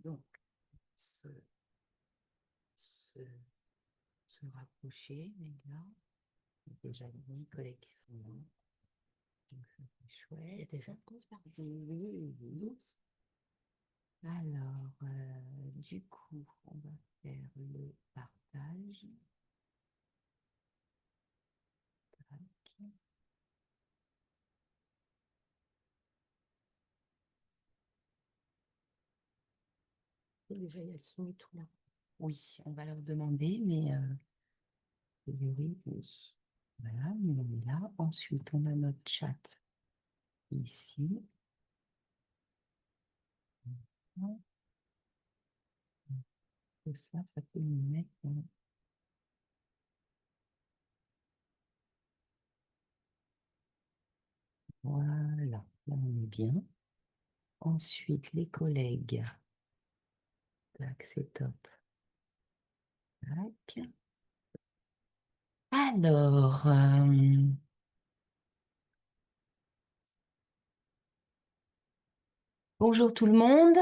Donc, se, se, se rapprocher, mais là, il y a déjà des collègues qui sont là. Donc, ça, c'est chouette. Il y a déjà 11 personnes. Oui, oui, 12. Alors, du coup, on va faire le partage. Tac. Et déjà, il y a le son et tout là. Oui, on va leur demander, mais a priori, oui. Voilà, on est là. Ensuite, on a notre chat ici. Et ça peut nous mettre. Voilà, là on est bien. Ensuite, les collègues. Tac, c'est top. Tac. Alors, bonjour tout le monde.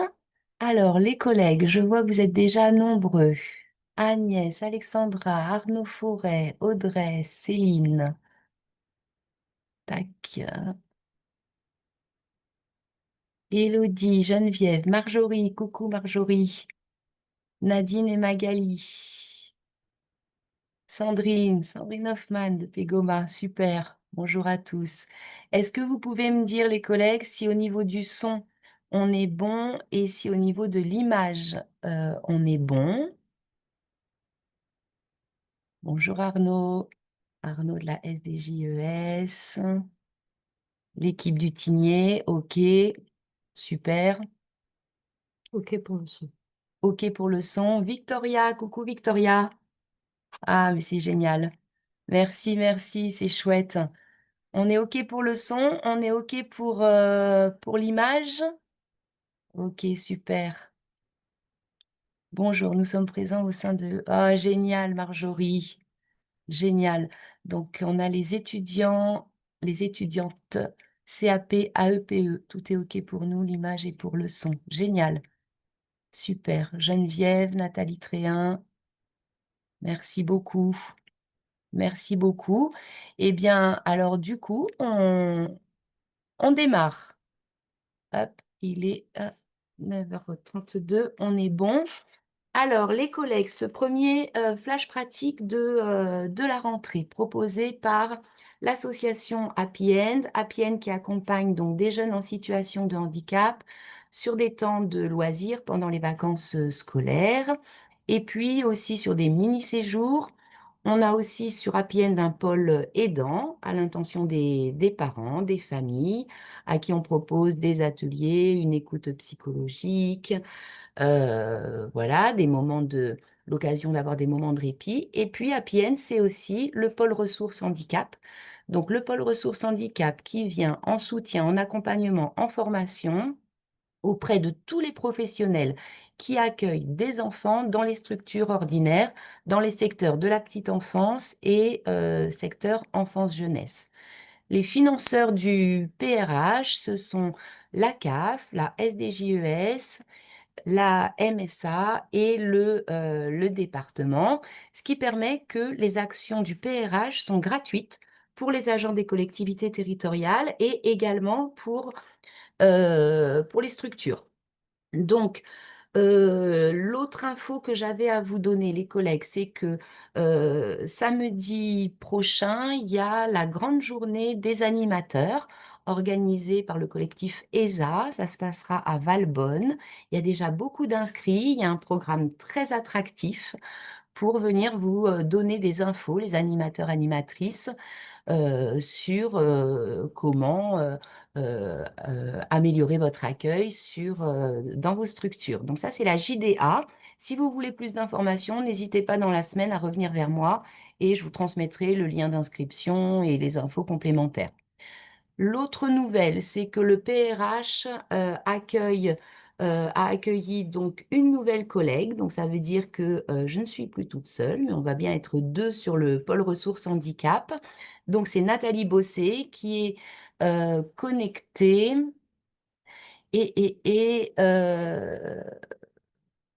Alors, les collègues, je vois que vous êtes déjà nombreux. Agnès, Alexandra, Arnaud Forêt, Audrey, Céline. Tac. Élodie, Geneviève, Marjorie, coucou Marjorie. Nadine et Magali. Sandrine Hoffman de Pégoma, super. Bonjour à tous. Est-ce que vous pouvez me dire, les collègues, si au niveau du son, on est bon et si au niveau de l'image, on est bon? Bonjour Arnaud. Arnaud de la SDJES. L'équipe du Tigné, ok. Super. Ok pour le son. Ok pour le son. Victoria, coucou Victoria. Ah, mais c'est génial. Merci, merci, c'est chouette. On est OK pour le son, on est OK pour l'image. OK, super. Bonjour, nous sommes présents au sein de... Ah, génial, Marjorie. Génial. Donc, on a les étudiants, les étudiantes CAP, AEPE. Tout est OK pour nous, l'image et pour le son. Génial. Super. Geneviève, Nathalie Tréhin, merci beaucoup. Merci beaucoup. Eh bien, alors du coup, on démarre. Hop, il est 9h32, on est bon. Alors, les collègues, ce premier flash pratique de la rentrée proposé par l'association Happy End. Happy End qui accompagne donc des jeunes en situation de handicap sur des temps de loisirs pendant les vacances scolaires et puis aussi sur des mini-séjours. On a aussi sur Happy End un pôle aidant à l'intention des parents, des familles, à qui on propose des ateliers, une écoute psychologique, voilà, l'occasion d'avoir des moments de répit. Et puis, Happy End, c'est aussi le pôle ressources handicap. Donc, le pôle ressources handicap qui vient en soutien, en accompagnement, en formation auprès de tous les professionnels qui accueillent des enfants dans les structures ordinaires, dans les secteurs de la petite enfance et secteur enfance-jeunesse. Les financeurs du PRH, ce sont la CAF, la SDJES, la MSA et le département, ce qui permet que les actions du PRH sont gratuites pour les agents des collectivités territoriales et également pour les structures. Donc, l'autre info que j'avais à vous donner, les collègues, c'est que samedi prochain, il y a la grande journée des animateurs organisée par le collectif ESA. Ça se passera à Valbonne. Il y a déjà beaucoup d'inscrits. Il y a un programme très attractif pour venir vous donner des infos, les animateurs, animatrices, sur comment améliorer votre accueil dans vos structures. Donc ça, c'est la JDA. Si vous voulez plus d'informations, n'hésitez pas dans la semaine à revenir vers moi et je vous transmettrai le lien d'inscription et les infos complémentaires. L'autre nouvelle, c'est que le PRH a accueilli donc une nouvelle collègue. Donc ça veut dire que je ne suis plus toute seule, mais on va bien être deux sur le pôle ressources handicap. Donc c'est Nathalie Bossé qui est connectée et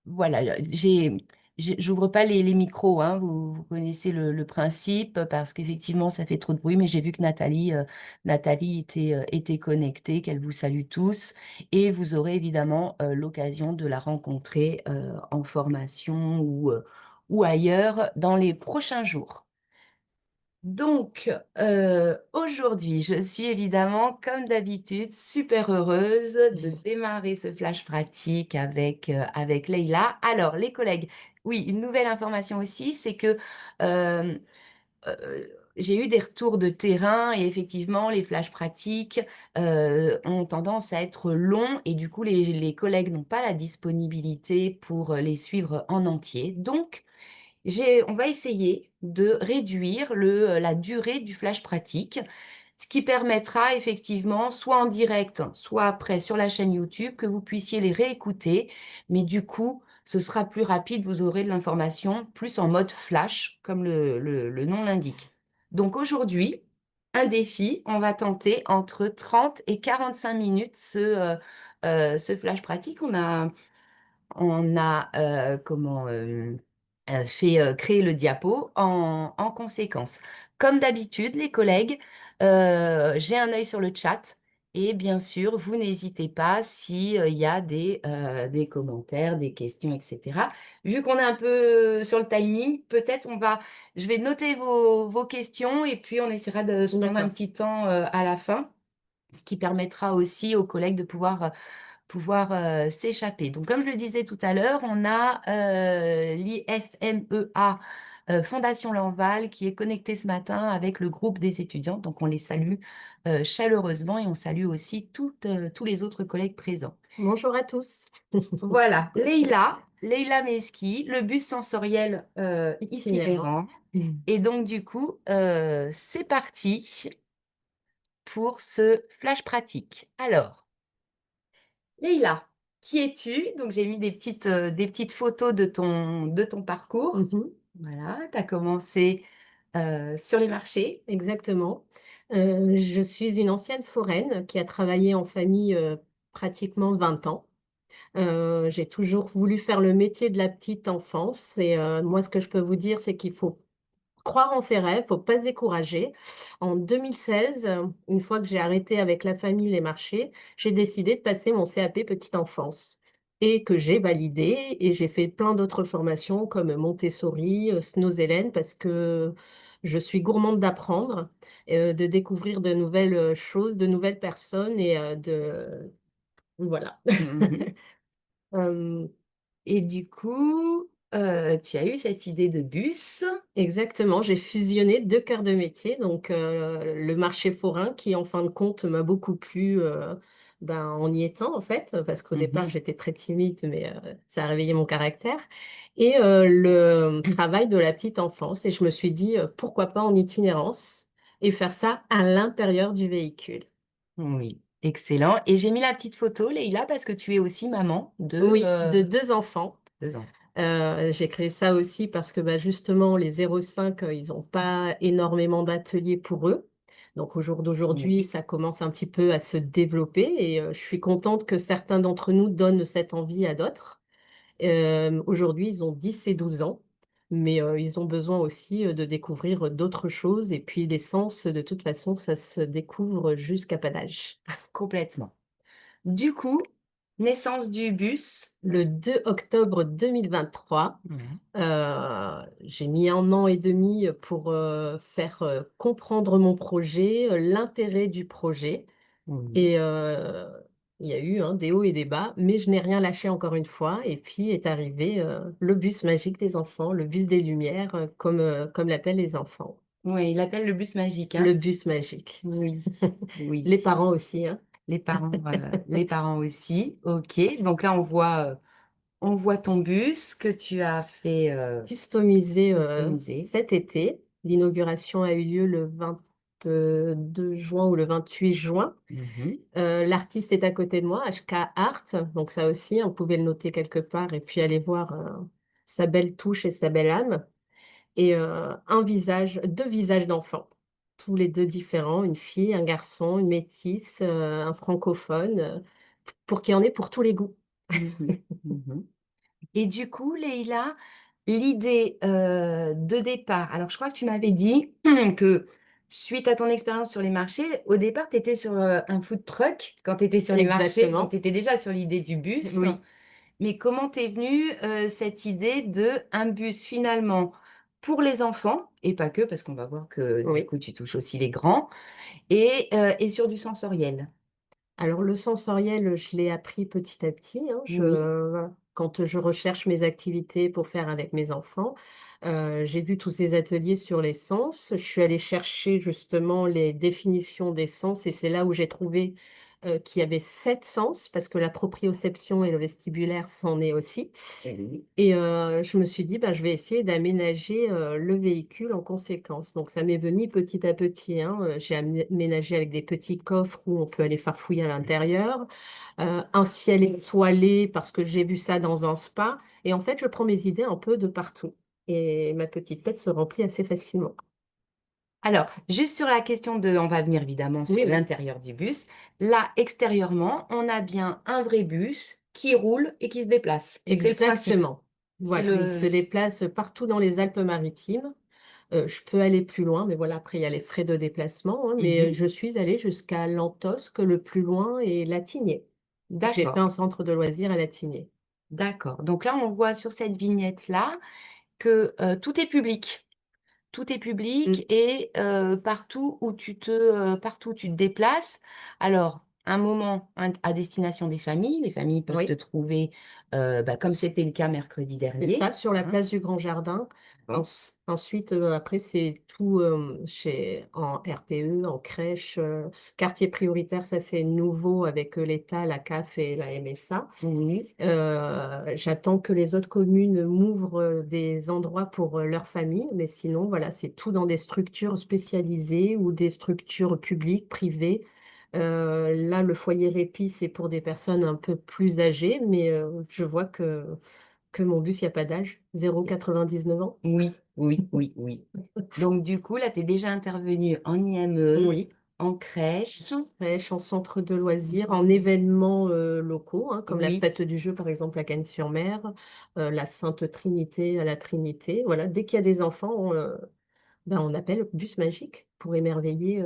voilà, j'ouvre pas les micros, hein, vous connaissez le principe, parce qu'effectivement, ça fait trop de bruit, mais j'ai vu que Nathalie était connectée, qu'elle vous salue tous, et vous aurez évidemment l'occasion de la rencontrer en formation ou ailleurs dans les prochains jours. Donc, aujourd'hui, je suis évidemment, comme d'habitude, super heureuse de démarrer ce flash pratique avec Leïla. Alors, les collègues, oui, une nouvelle information aussi, c'est que euh, j'ai eu des retours de terrain et effectivement, les flashs pratiques ont tendance à être longs et du coup, les collègues n'ont pas la disponibilité pour les suivre en entier. Donc, on va essayer de réduire la durée du flash pratique, ce qui permettra effectivement, soit en direct, soit après sur la chaîne YouTube, que vous puissiez les réécouter. Mais du coup, ce sera plus rapide, vous aurez de l'information plus en mode flash, comme le nom l'indique. Donc aujourd'hui, un défi, on va tenter entre 30 et 45 minutes ce flash pratique. On a fait créer le diapo en conséquence. Comme d'habitude, les collègues, j'ai un œil sur le chat et bien sûr, vous n'hésitez pas s'il y a des commentaires, des questions, etc. Vu qu'on est un peu sur le timing, je vais noter vos questions et puis on essaiera de se prendre un D'accord. petit temps à la fin, ce qui permettra aussi aux collègues de pouvoir s'échapper. Donc, comme je le disais tout à l'heure, on a l'IFMEA Fondation Lanval qui est connecté ce matin avec le groupe des étudiants. Donc, on les salue chaleureusement et on salue aussi tous les autres collègues présents. Bonjour à tous. Voilà, Leïla Meski, le bus sensoriel Itinérant. itinérant. Et donc, du coup, c'est parti pour ce flash pratique. Alors, Leïla, qui es-tu? Donc j'ai mis des petites photos de ton parcours. Mhm. Voilà, tu as commencé sur les marchés. Exactement. Je suis une ancienne foraine qui a travaillé en famille pratiquement 20 ans. J'ai toujours voulu faire le métier de la petite enfance et moi, ce que je peux vous dire, c'est qu'il faut croire en ses rêves, faut pas se décourager. En 2016, une fois que j'ai arrêté avec la famille les marchés, j'ai décidé de passer mon CAP petite enfance et que j'ai validé et j'ai fait plein d'autres formations comme Montessori, Snozellen parce que je suis gourmande d'apprendre, de découvrir de nouvelles choses, de nouvelles personnes et voilà. Mhm. Euh, Et du coup, tu as eu cette idée de bus. Exactement, j'ai fusionné deux cœurs de métier, donc le marché forain qui en fin de compte m'a beaucoup plu en y étant en fait, parce qu'au départ Mhm. j'étais très timide, mais ça a réveillé mon caractère, et le travail de la petite enfance, et je me suis dit pourquoi pas en itinérance et faire ça à l'intérieur du véhicule. Oui, excellent. Et j'ai mis la petite photo, Leïla, parce que tu es aussi maman de Oui, de deux enfants. 2 ans. J'ai créé ça aussi parce que justement, les 0,5, ils n'ont pas énormément d'ateliers pour eux. Donc au jour d'aujourd'hui, Oui. ça commence un petit peu à se développer et je suis contente que certains d'entre nous donnent cette envie à d'autres. Aujourd'hui, ils ont 10 et 12 ans, mais ils ont besoin aussi de découvrir d'autres choses. Et puis l'essence, de toute façon, ça se découvre jusqu'à pas d'âge. Complètement. Du coup, naissance du bus. Le 2 octobre 2023. Mhm. J'ai mis un an et demi pour faire comprendre mon projet, l'intérêt du projet. Oui. Et il y a eu des hauts et des bas, mais je n'ai rien lâché encore une fois. Et puis est arrivé le bus magique des enfants, le bus des Lumières, comme l'appellent les enfants. Oui, il appelle le bus magique, Le hein? bus magique. Oui, oui. Les parents aussi, hein. Les parents aussi. Ok, donc là, on voit ton bus que tu as fait Customisé customiser. cet été. L'inauguration a eu lieu le 22 juin ou le 28 juin. Mhm. L'artiste est à côté de moi, HK Art, donc ça aussi, on pouvait le noter quelque part et puis aller voir sa belle touche et sa belle âme. Et deux visages d'enfants, tous les deux différents, une fille, un garçon, une métisse, un francophone, pour qu'il y en ait pour tous les goûts. Mhm. Mhm. Et du coup, Leïla, l'idée de départ, alors je crois que tu m'avais dit que suite à ton expérience sur les marchés, au départ, tu étais sur un food truck quand tu étais sur les marchés, donc tu Exactement. étais déjà sur l'idée du bus. Oui. Mais comment t'es venue cette idée de un bus finalement pour les enfants, et pas que, parce qu'on va voir que du Oui. coup tu touches aussi les grands, et sur du sensoriel. Alors le sensoriel, je l'ai appris petit à petit, hein. Oui. Quand je recherche mes activités pour faire avec mes enfants, j'ai vu tous ces ateliers sur les sens. Je suis allée chercher justement les définitions des sens et c'est là où j'ai trouvé qu'il y avait 7 sens, parce que la proprioception et le vestibulaire s'en est aussi. Oui. Et je me suis dit, bah, je vais essayer d'aménager le véhicule en conséquence. Donc, ça m'est venu petit à petit, hein. J'ai aménagé avec des petits coffres où on peut aller farfouiller à l'intérieur, un ciel étoilé parce que j'ai vu ça dans un spa. Et en fait, je prends mes idées un peu de partout. Et ma petite tête se remplit assez facilement. Alors, juste sur la question de, on va venir évidemment sur Oui, oui, l'intérieur du bus. Là, extérieurement, on a bien un vrai bus qui roule et qui se déplace. C'est le principe. exactement. C'est Voilà, il se le... déplace partout dans les Alpes-Maritimes. Je peux aller plus loin, mais voilà, après, il y a les frais de déplacement, hein, mais Mhm. je suis allée jusqu'à Lantosque, le plus loin, et Latigné. J'ai fait D'accord, un centre de loisirs à Latigné. d'accord. Donc là, on voit sur cette vignette-là que tout est public. Tout est public Mm, et partout où tu te déplaces. Alors, un moment à destination des familles. Les familles peuvent te oui, trouver, comme c'était le cas mercredi c'est dernier. ça, sur la Hein. place du Grand Jardin. Bon. Ensuite, après, c'est tout en RPE, en crèche, quartier prioritaire, ça c'est nouveau avec l'État, la CAF et la MSA. Oui, J'attends que les autres communes m'ouvrent des endroits pour leur famille, mais sinon, voilà, c'est tout dans des structures spécialisées ou des structures publiques, privées. Là, le foyer répit, c'est pour des personnes un peu plus âgées, mais je vois que mon bus, il n'y a pas d'âge, 0,99 ans. oui, oui, oui, oui. Donc, du coup, là, tu es déjà intervenu en IME, Oui, en crèche. crèche, en centre de loisirs, en événements locaux, hein, comme la Oui, fête du jeu, par exemple, à Cannes-sur-Mer, la Sainte Trinité à la Trinité. Voilà, dès qu'il y a des enfants, on appelle bus magique pour émerveiller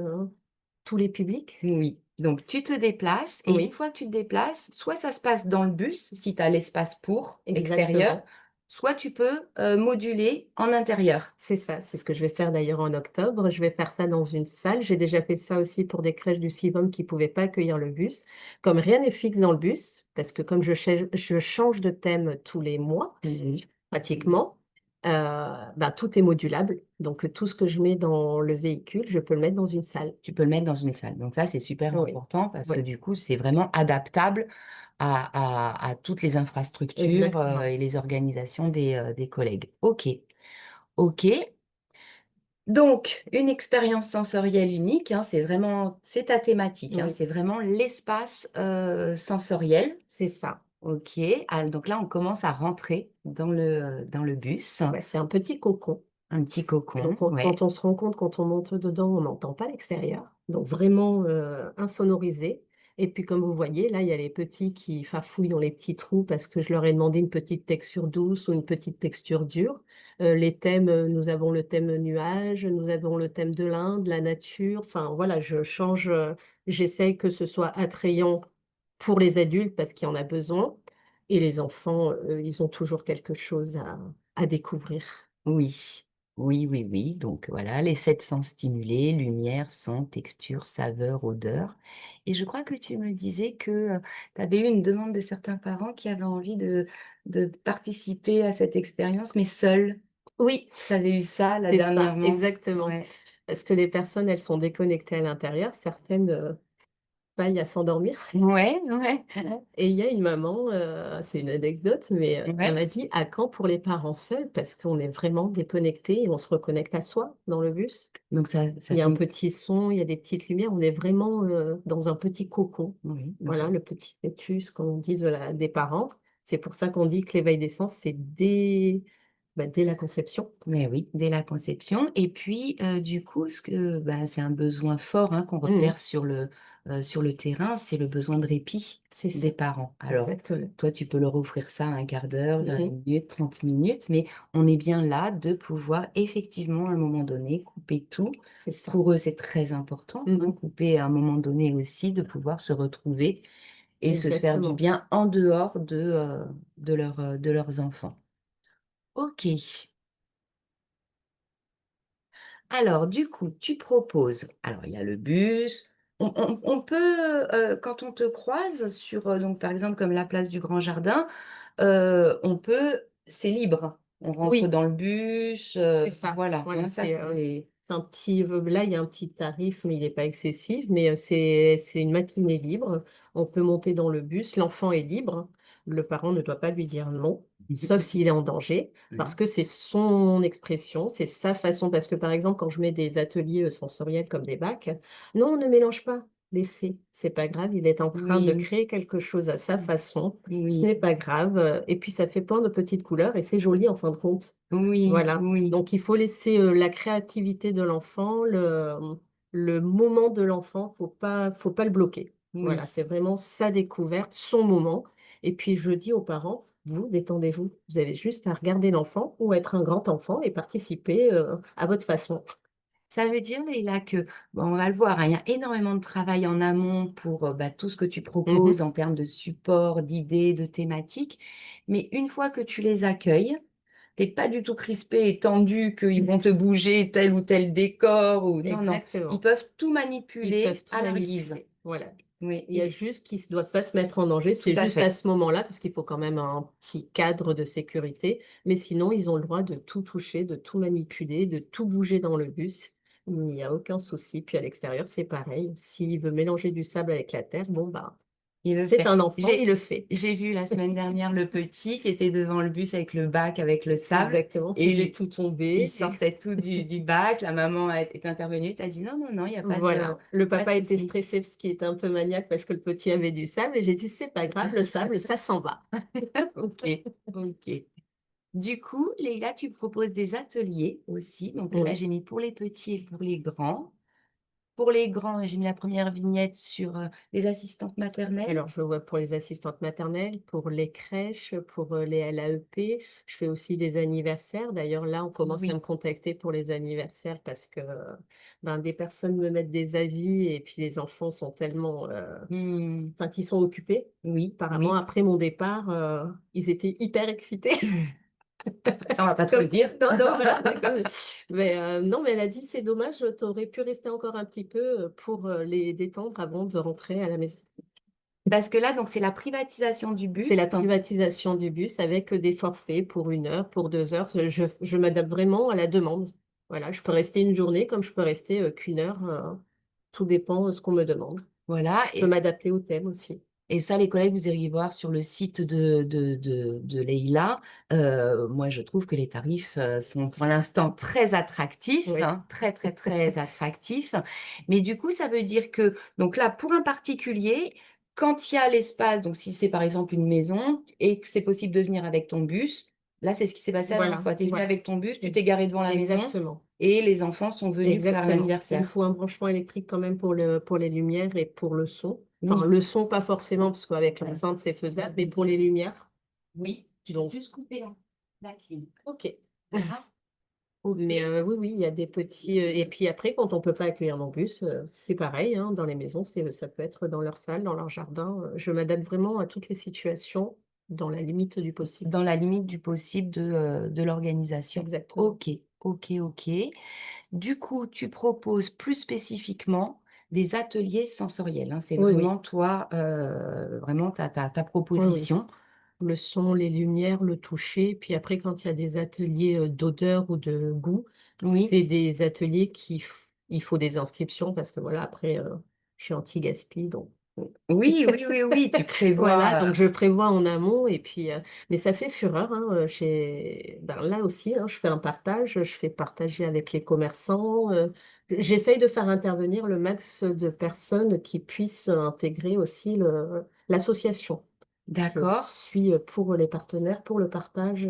tous les publics. oui. Donc, tu te déplaces et une Oui, fois que tu te déplaces, soit ça se passe dans le bus, si tu as l'espace pour extérieur, exactement. soit tu peux moduler en intérieur. C'est ça, c'est ce que je vais faire d'ailleurs en octobre. Je vais faire ça dans une salle. J'ai déjà fait ça aussi pour des crèches du Sivom qui ne pouvaient pas accueillir le bus. Comme rien n'est fixe dans le bus, parce que comme je change de thème tous les mois, Oui. pratiquement, tout est modulable. Donc tout ce que je mets dans le véhicule, je peux le mettre dans une salle. Tu peux le mettre dans une salle. Donc ça, c'est super Oui, important parce oui, que du coup, c'est vraiment adaptable à toutes les infrastructures exactement. et les organisations des collègues. OK. OK. Donc, une expérience sensorielle unique, hein, c'est ta thématique, hein, Oui, c'est vraiment l'espace sensoriel. c'est ça. OK. Ah, donc là, on commence à rentrer dans le bus. Ouais, c'est un petit cocon. Un petit cocon, Donc, quand ouais. on se rend compte, quand on monte dedans, on n'entend pas l'extérieur. Donc, vraiment insonorisé. Et puis, comme vous voyez, là, il y a les petits qui farfouillent dans les petits trous parce que je leur ai demandé une petite texture douce ou une petite texture dure. Les thèmes, nous avons le thème nuage, nous avons le thème de l'Inde, la nature. Enfin, voilà, je change. J'essaye que ce soit attrayant pour les adultes parce qu'il y en a besoin. Et les enfants, ils ont toujours quelque chose à découvrir. Oui, oui, oui, oui. Donc voilà, les sept sens stimulés, lumière, son, texture, saveur, odeur. Et je crois que tu me disais que tu avais eu une demande de certains parents qui avaient envie de participer à cette expérience, mais seuls. Oui. Tu avais eu ça là C'est ça, dernièrement. exactement. Ouais. Parce que les personnes, elles sont déconnectées à l'intérieur, certaines faillent à s'endormir. Ouais, ouais. Et il y a une maman, c'est une anecdote, mais elle Ouais. m'a dit à quand pour les parents seuls, parce qu'on est vraiment déconnecté et on se reconnecte à soi dans le bus. Donc ça Il y a fait un une... petit son, il y a des petites lumières, on est vraiment dans un petit cocon. Oui, donc Voilà, le petit fœtus, comme on dit, des parents. C'est pour ça qu'on dit que l'éveil des sens, c'est dès la conception. mais oui, dès la conception. Et puis, du coup, c'est un besoin fort hein, qu'on repère Mhm. sur sur le terrain, c'est le besoin de répit C'est des ça, parents. Alors, exactement. toi, tu peux leur offrir ça un quart d'heure, 20 Mhm. minutes, 30 minutes, mais on est bien là de pouvoir effectivement, à un moment donné, couper tout. C'est ça. Pour eux, c'est très important, hein, Mhm. couper à un moment donné aussi, de pouvoir se retrouver et se faire du Exactement. bien en dehors de leurs enfants. Ok. Alors, du coup, tu proposes, alors il y a le bus, on peut, quand on te croise sur, donc par exemple comme la place du Grand Jardin, on peut, c'est libre, on rentre Oui, dans le bus, c'est ça. voilà, Voilà, hein, ça c'est un petit. Là, il y a un petit tarif, mais il n'est pas excessif. Mais c'est une matinée libre. On peut monter dans le bus. L'enfant est libre. Le parent ne doit pas lui dire non, sauf s'il est en danger, parce Oui, que c'est son expression, c'est sa façon. Parce que par exemple, quand je mets des ateliers sensoriels comme des bacs, non, ne mélange pas. Laissez, c'est pas grave. Il est en train de oui, créer quelque chose à sa façon. Ce oui, n'est pas grave. Et puis ça fait plein de petites couleurs et c'est joli en fin de compte. oui, Voilà. oui, Donc, il faut laisser la créativité de l'enfant, le moment de l'enfant, faut pas le bloquer. Voilà, oui. c'est vraiment sa découverte, son moment. Et puis, je dis aux parents, vous, détendez-vous. Vous avez juste à regarder l'enfant ou être un grand enfant et participer à votre façon. Ça veut dire, Leïla, que, bon, on va le voir, hein, il y a énormément de travail en amont pour bah, tout ce que tu proposes Mhm. en termes de support, d'idées, de thématiques. Mais une fois que tu les accueilles, t'es pas du tout crispé et tendu qu'ils vont te bouger tel ou tel décor ou non, non. Ils Exactement. peuvent tout Ils peuvent manipuler tout à leur guise. manipuler. Voilà. Oui, Il y a juste qu'ils ne doivent pas se mettre en danger. tout C'est à juste à fait. ce moment-là, parce qu'il faut quand même un petit cadre de sécurité. Mais sinon, ils ont le droit de tout toucher, de tout manipuler, de tout bouger dans le bus. Il n'y a aucun souci. Puis à l'extérieur, c'est pareil. S'il veut mélanger du sable avec la terre, bon, bah, Il le c'est fait. un enfant, il le fait. J'ai vu la semaine dernière le petit qui était devant le bus avec le bac, avec le sable. Exactement. Et Qui faisait tout il tomber. sortait tout du bac. La maman est intervenue. T'as dit non, non, non, il n'y a Voilà. Le pas de papa était souci. stressé parce qu'il était un peu maniaque parce que le petit avait du sable. Et j'ai dit, c'est pas grave, le sable, ça s'en va. Ok, ok. Du coup, Leïla, tu proposes des ateliers aussi. Donc là, Oui. j'ai mis pour les petits et pour les grands. Pour les grands, j'ai mis la première vignette sur les assistantes maternelles. Alors, je vois pour les assistantes maternelles, pour les crèches, pour les LAEP. Je fais aussi des anniversaires. D'ailleurs, là, on commence à me Oui. contacter pour les anniversaires parce que ben, des personnes me mettent des avis et puis les enfants sont tellement, Hmm, enfin, qui sont occupés. oui, Apparemment, oui. après mon départ, ils étaient hyper excités. Ça, on va pas trop le Comme... dire. Non, non, voilà. Mais, non, mais elle a dit, c'est dommage, tu aurais pu rester encore un petit peu pour les détendre avant de rentrer à la maison. Parce que là, donc, c'est la privatisation du C'est bus. la privatisation du bus avec des forfaits pour 1 heure, pour 2 heures. Je m'adapte vraiment à la demande. Voilà, je peux rester une journée comme je peux rester qu'une heure. Tout dépend de ce qu'on me demande. Voilà. Je peux m'adapter au thème aussi. Et ça, les collègues, vous iriez voir sur le site de Leïla. Moi, je trouve que les tarifs sont pour l'instant très attractifs, Oui, hein, très, très, très attractifs. Mais du coup, ça veut dire que, donc là, pour un particulier, quand il y a l'espace, donc si c'est par exemple une maison et que c'est possible de venir avec ton bus, là, c'est ce qui s'est passé la dernière voilà, fois. Tu es venu voilà. avec ton bus, tu t'es Ex- garé devant la maison Exactement. et les enfants sont venus pour faire Exactement. Il me l'anniversaire. faut un branchement électrique quand même pour les lumières et pour le son. Enfin, Oui, le son, pas forcément, parce qu'avec l'enceinte, c'est faisable, mais pour les lumières. oui. Tu peux Donc, juste couper la clim. OK. Ah, ok. Mais oui, oui, il y a des petits. Et puis après, quand on peut pas accueillir en bus, c'est pareil, hein, dans les maisons, ça peut être dans leur salle, dans leur jardin. Je m'adapte vraiment à toutes les situations dans la limite du possible. Dans la limite du possible de l'organisation. Exactement. Ok, ok, ok. Du coup, tu proposes plus spécifiquement des ateliers sensoriels, hein. C'est Oui, oui, vraiment toi, vraiment ta oui, oui. proposition. Le son, les lumières, le toucher. Puis après, quand il y a des ateliers d'odeur ou de goût, Oui, c'est des ateliers il faut des inscriptions parce que voilà, après, je suis anti-gaspi, donc. oui, oui, oui, oui, tu Voilà, prévois. donc je prévois en amont et puis, mais ça fait fureur, hein, ben, là aussi, hein, je fais un partage, je fais partager avec les commerçants. J'essaye de faire intervenir le max de personnes qui puissent intégrer aussi l'association. Je D'accord. suis pour les partenaires, pour le partage.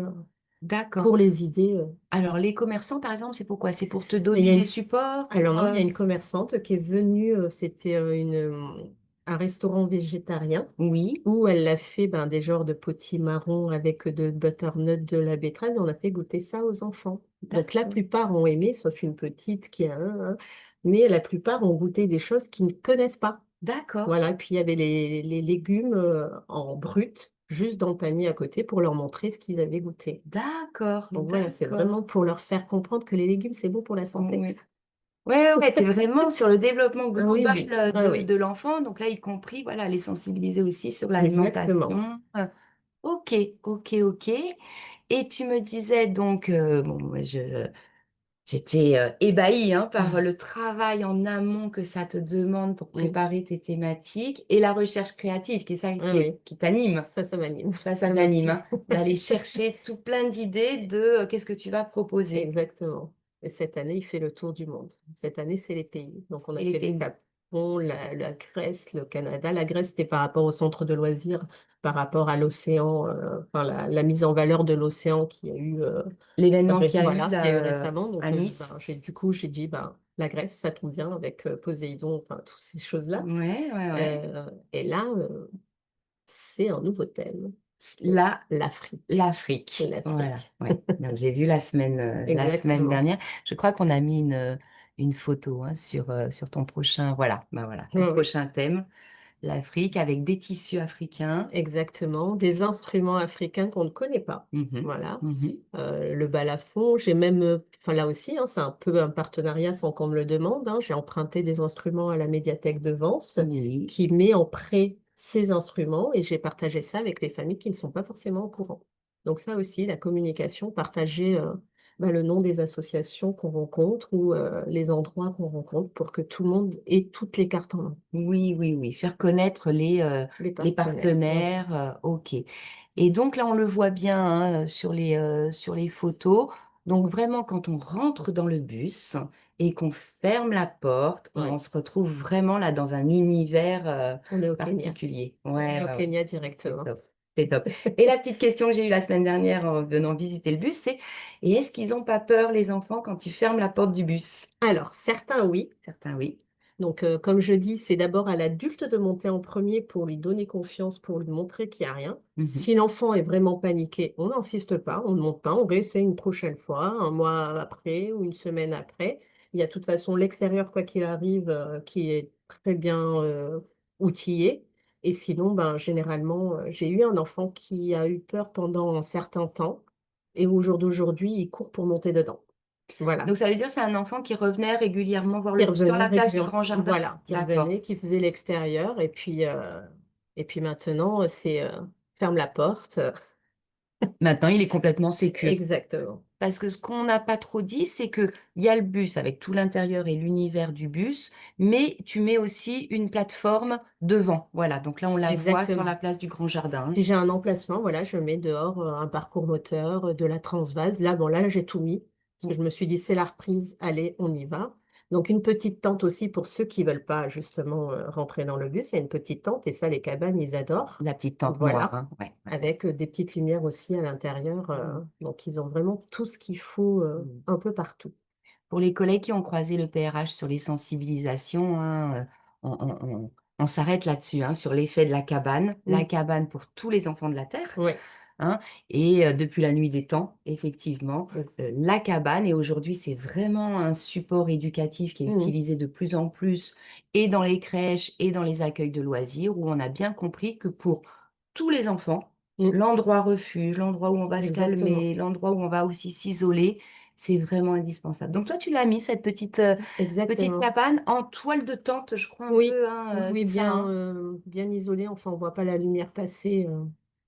D'accord. pour les idées. Alors, les commerçants, par exemple, c'est pourquoi? C'est pour te Et il y donner a des une supports Alors pour, non, il y a une commerçante qui est venue, c'était un restaurant végétarien Oui, où elle a fait ben, des genres de potimarron avec de butternut, de la betterave, et on a fait goûter ça aux enfants. Donc la d'accord. plupart ont aimé, sauf une petite qui a mais la plupart ont goûté des choses qu'ils ne connaissent pas. D'accord. Voilà, puis il y avait les légumes en brut, juste dans le panier à côté pour leur montrer ce qu'ils avaient goûté. D'accord. Donc voilà, c'est D'accord. vraiment pour leur faire comprendre que les légumes, c'est bon pour la santé. Oui. Ouais, ouais, t'es vraiment sur le développement Ah oui, global oui, ah de oui, l'enfant. Donc là, y compris, voilà, les sensibiliser aussi sur exactement. l'alimentation. Ok, ok, ok. Et tu me disais donc, bon, j'étais ébahie hein, par le travail en amont que ça te demande pour Mm. préparer tes thématiques et la recherche créative, qui est ça Ah oui, qui t'anime. ça m'anime, Ça ça me t'anime, plaît. hein, d'aller chercher tout plein d'idées de qu'est-ce que tu vas proposer. Exactement. Et cette année, il fait le tour du monde. Cette année, c'est les pays. Donc, on a Et les fait le pays. Japon, la Grèce, le Canada. La Grèce, c'était par rapport au centre de loisirs, par rapport à l'océan, enfin, la mise en valeur de l'océan qu'il y a eu, L'événement qu'il y a eu voilà, qu'il y a eu là récemment. à Donc, Nice. ben, du coup, j'ai dit, ben, la Grèce, ça tombe bien avec Poséidon, enfin, toutes ces choses-là. Ouais, ouais, ouais. Et là, c'est un nouveau thème. C'est Là, l'Afrique. l'Afrique. Voilà, L'Afrique. ouais. Donc, j'ai vu la semaine Exactement. dernière. Je crois qu'on a mis une photo hein, sur ton prochain, voilà, bah voilà, ton Oui, oui. prochain thème, l'Afrique avec des tissus africains. Exactement, des instruments africains qu'on ne connaît pas. Mhm, Voilà. mhm. Le balafon, j'ai même, enfin là aussi, hein, c'est un peu un partenariat sans qu'on me le demande. Hein. J'ai emprunté des instruments à la médiathèque de Vence Oui, qui met en prêt ces instruments et j'ai partagé ça avec les familles qui ne sont pas forcément au courant. Donc ça aussi, la communication, partager le nom des associations qu'on rencontre ou les endroits qu'on rencontre pour que tout le monde ait toutes les cartes en main, oui, oui, oui. Faire connaître les les partenaires. Voilà. partenaires, ok. Et donc là, on le voit bien hein, sur les photos. Donc vraiment, quand on rentre dans le bus et qu'on ferme la porte, on Ouais. se retrouve vraiment là dans un univers On est au Kenya. particulier. On est Ouais, au ouais, ouais. Kenya C'est directement. top. C'est top. Et la petite question que j'ai eue la semaine dernière en venant visiter le bus, c'est, et est-ce qu'ils n'ont pas peur, les enfants, quand tu fermes la porte du bus? Alors, certains, oui. Certains, oui. Donc, comme je dis, c'est d'abord à l'adulte de monter en premier pour lui donner confiance, pour lui montrer qu'il n'y a rien. Mhm. Si l'enfant est vraiment paniqué, on n'insiste pas, on ne monte pas, on réessaie une prochaine fois, un mois après ou une semaine après. Il y a de toute façon l'extérieur, quoi qu'il arrive, qui est très bien outillé. Et sinon, ben, généralement, j'ai eu un enfant qui a eu peur pendant un certain temps et au jour d'aujourd'hui, il court pour monter dedans. Voilà. Donc ça veut dire que c'est un enfant qui revenait régulièrement voir le Qui bus sur revenait la place du régulièrement, grand jardin? voilà, qui D'accord. revenait, qui faisait l'extérieur, et puis maintenant, c'est ferme la porte. Maintenant, il est complètement sécure. Exactement. Parce que ce qu'on n'a pas trop dit, c'est que il y a le bus avec tout l'intérieur et l'univers du bus, mais tu mets aussi une plateforme devant. Voilà, donc là, on la voit sur la Exactement. place du grand jardin. Si j'ai un emplacement, voilà, je mets dehors un parcours moteur, de la transvase. Là, bon, là, j'ai tout mis. Parce que je me suis dit, c'est la reprise, allez, on y va. Donc, une petite tente aussi pour ceux qui veulent pas, justement, rentrer dans le bus. Il y a une petite tente et ça, les cabanes, ils adorent. La petite tente noire, Voilà. hein. Ouais, ouais, ouais. Avec des petites lumières aussi à l'intérieur. Donc, ils ont vraiment tout ce qu'il faut Mm. un peu partout. Pour les collègues qui ont croisé le PRH sur les sensibilisations, hein, on s'arrête là-dessus, hein, sur l'effet de la Mm. cabane pour tous les enfants de la Terre. Ouais, Hein. Et depuis la nuit des temps, effectivement, ex- la cabane, et aujourd'hui c'est vraiment un support éducatif qui est mm, utilisé de plus en plus, et dans les crèches et dans les accueils de loisirs, où on a bien compris que pour tous les enfants, mm, l'endroit refuge, l'endroit où on va se exactement. calmer, l'endroit où on va aussi s'isoler, c'est vraiment indispensable. Donc toi, tu l'as mis, cette petite Exactement. cabane en toile de tente, je crois un Oui, peu, hein, oui, oui, c'est ça, hein? bien isolée. Enfin, on voit pas la lumière passer.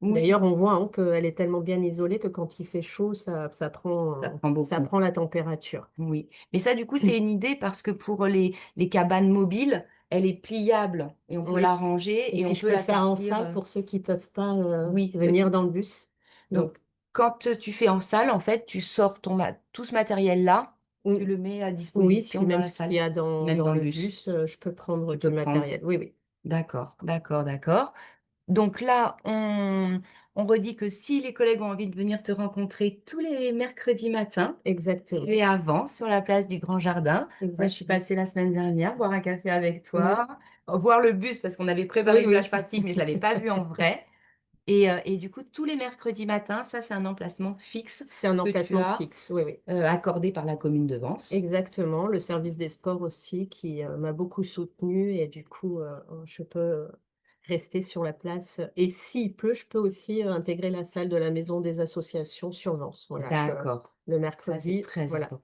Oui, D'ailleurs, on voit hein, qu'elle est tellement bien isolée que quand il fait chaud, ça prend ça beaucoup. prend la température. Oui, mais ça, du coup, c'est une idée parce que pour les cabanes mobiles, elle est pliable et on peut la Oui. ranger Et et puis, on je peut peux le la faire en sortir. salle pour ceux qui peuvent pas Oui, venir dans le bus. donc Donc, quand tu fais en salle, en fait, tu sors tout ce matériel-là, tu oui, le mets à oui, disposition puis dans même la ce qu'il salle, y a même dans dans le le bus. bus, je peux prendre Tu du peux prendre. matériel. Oui, oui. D'accord, d'accord, d'accord. Donc là, on redit que si les collègues ont envie de venir te rencontrer tous les mercredis matins, tu Exactement. es avant sur la place du Grand Jardin. Moi, je suis Exactement. passée la semaine dernière boire un café avec Oui, toi, voir le bus parce qu'on avait préparé oui, le oui. flash pratique, mais je l'avais pas vu en vrai. Et du coup, tous les mercredis matins, ça, c'est un emplacement fixe C'est un que tu emplacement as fixe. Oui, oui. accordé par la commune de Vence. Exactement. Le service des sports aussi qui m'a beaucoup soutenue et du coup, je peux rester sur la place. Et s'il pleut, je peux aussi intégrer la salle de la maison des associations sur Vence. Voilà, D'accord. le Ça, c'est mercredi, très voilà. important.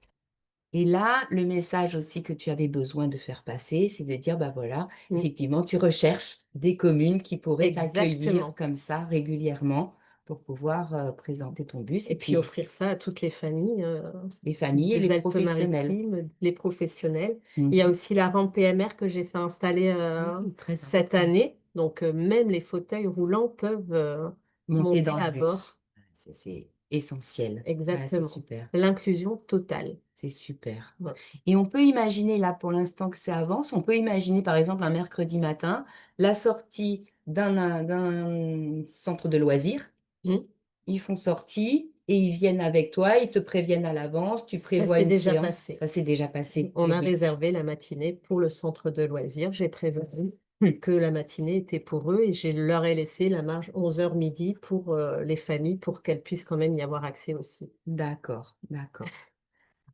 Et là, le message aussi que tu avais besoin de faire passer, c'est de dire, bah voilà, Mm. effectivement, tu recherches des communes qui pourraient t'accueillir Exactement. comme ça régulièrement pour pouvoir présenter ton bus Et et puis puis offrir ça à toutes les familles les familles et les des professionnels. Alpes-Maritimes, les professionnels. Il y a Mhm. aussi la rampe PMR que j'ai fait installer Très cette important. année. Donc, même les fauteuils roulants peuvent Monter monter dans le à bord. bus, c'est essentiel. Ah, c'est Exactement. super. L'inclusion totale. C'est super. Voilà. Et on peut imaginer, là, pour l'instant que ça avance, on peut imaginer, par exemple, un mercredi matin, la sortie d'un centre de loisirs. Mm. Ils font sortie et ils viennent avec toi, ils te préviennent à l'avance, tu Ça prévois s'est une déjà séance. passé. Ça s'est déjà passé. On Eh a oui. réservé la matinée pour le centre de loisirs. J'ai prévu Hmm. que la matinée était pour eux et je leur ai laissé la marge 11 heures midi pour les familles pour qu'elles puissent quand même y avoir accès aussi. D'accord, d'accord.